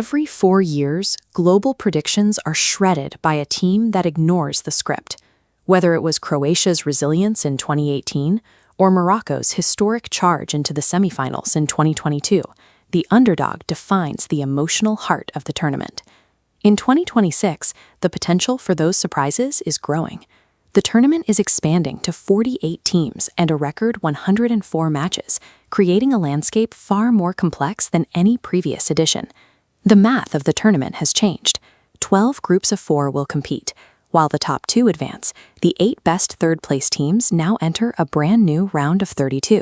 Every 4 years, global predictions are shredded by a team that ignores the script. Whether it was Croatia's resilience in 2018 or Morocco's historic charge into the semifinals in 2022, the underdog defines the emotional heart of the tournament. In 2026, the potential for those surprises is growing. The tournament is expanding to 48 teams and a record 104 matches, creating a landscape far more complex than any previous edition. The math of the tournament has changed. 12 groups of 4 will compete. While the top 2 advance, the 8 best third-place teams now enter a brand new round of 32.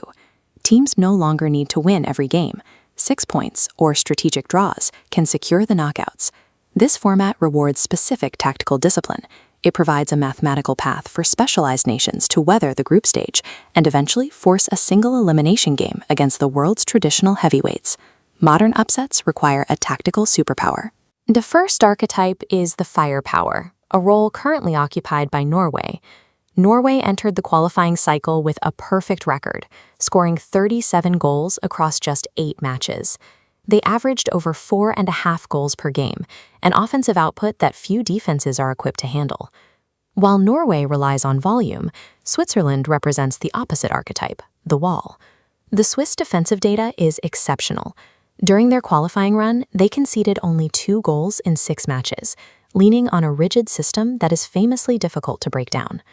Teams no longer need to win every game. 6 points, or strategic draws, can secure the knockouts. This format rewards specific tactical discipline. It provides a mathematical path for specialized nations to weather the group stage and eventually force a single elimination game against the world's traditional heavyweights. Modern upsets require a tactical superpower. The first archetype is the firepower, a role currently occupied by Norway. Norway entered the qualifying cycle with a perfect record, scoring 37 goals across just 8 matches. They averaged over 4.5 goals per game, an offensive output that few defenses are equipped to handle. While Norway relies on volume, Switzerland represents the opposite archetype, the wall. The Swiss defensive data is exceptional. During their qualifying run, they conceded only 2 goals in 6 matches, leaning on a rigid system that is famously difficult to break down.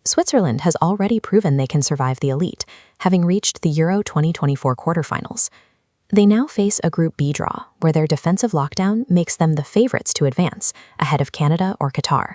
Switzerland has already proven they can survive the elite, having reached the Euro 2024 quarterfinals. They now face a Group B draw, where their defensive lockdown makes them the favorites to advance, ahead of Canada or Qatar.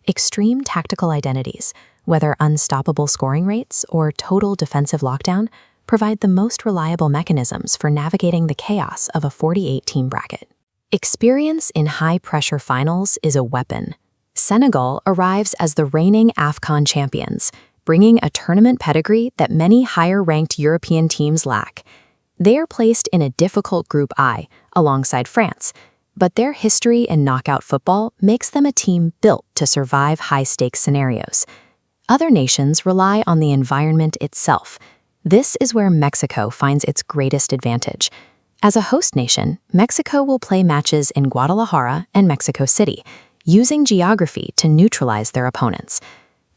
Extreme tactical identities, whether unstoppable scoring rates or total defensive lockdown, provide the most reliable mechanisms for navigating the chaos of a 48-team bracket. Experience in high-pressure finals is a weapon. Senegal arrives as the reigning AFCON champions, bringing a tournament pedigree that many higher-ranked European teams lack. They are placed in a difficult Group I, alongside France, but their history in knockout football makes them a team built to survive high-stakes scenarios. Other nations rely on the environment itself. This is where Mexico finds its greatest advantage. As a host nation, Mexico will play matches in Guadalajara and Mexico City, using geography to neutralize their opponents.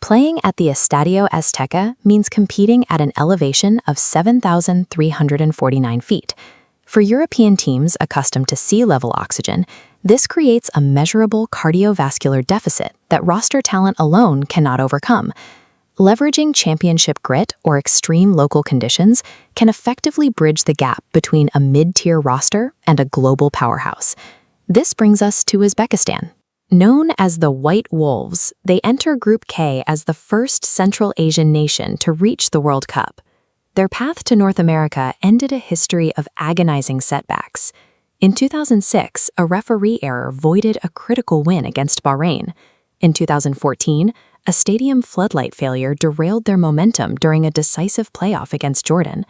Playing at the Estadio Azteca means competing at an elevation of 7,349 feet. For European teams accustomed to sea-level oxygen, this creates a measurable cardiovascular deficit that roster talent alone cannot overcome. Leveraging championship grit or extreme local conditions can effectively bridge the gap between a mid-tier roster and a global powerhouse. This brings us to Uzbekistan. Known as the White Wolves, they enter Group K as the first Central Asian nation to reach the World Cup. Their path to North America ended a history of agonizing setbacks. In 2006, a referee error voided a critical win against Bahrain. In 2014, a stadium floodlight failure derailed their momentum during a decisive playoff against Jordan.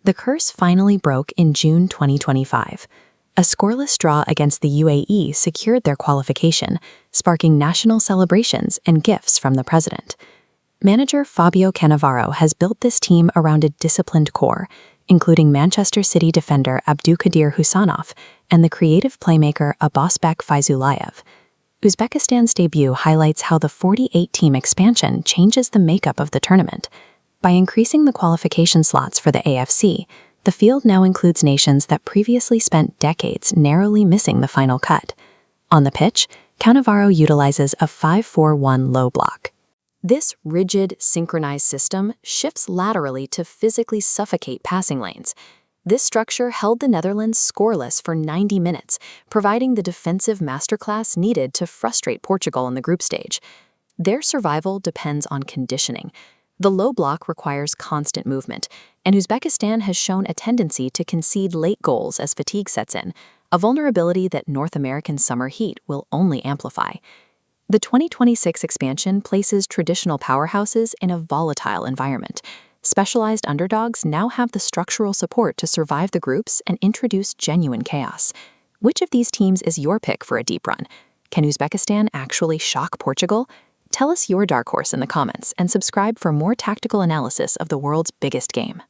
The curse finally broke in June 2025. A scoreless draw against the UAE secured their qualification, sparking national celebrations and gifts from the president. Manager Fabio Cannavaro has built this team around a disciplined core, including Manchester City defender Abdulkadir Husanov and the creative playmaker Abbasbek Fayzulayev. Uzbekistan's debut highlights how the 48-team expansion changes the makeup of the tournament. By increasing the qualification slots for the AFC, the field now includes nations that previously spent decades narrowly missing the final cut. On the pitch, Cannavaro utilizes a 5-4-1 low block. This rigid, synchronized system shifts laterally to physically suffocate passing lanes. This structure held the Netherlands scoreless for 90 minutes, providing the defensive masterclass needed to frustrate Portugal in the group stage. Their survival depends on conditioning. The low block requires constant movement, and Uzbekistan has shown a tendency to concede late goals as fatigue sets in, a vulnerability that North American summer heat will only amplify. The 2026 expansion places traditional powerhouses in a volatile environment. Specialized underdogs now have the structural support to survive the groups and introduce genuine chaos. Which of these teams is your pick for a deep run? Can Uzbekistan actually shock Portugal? Tell us your dark horse in the comments and subscribe for more tactical analysis of the world's biggest game.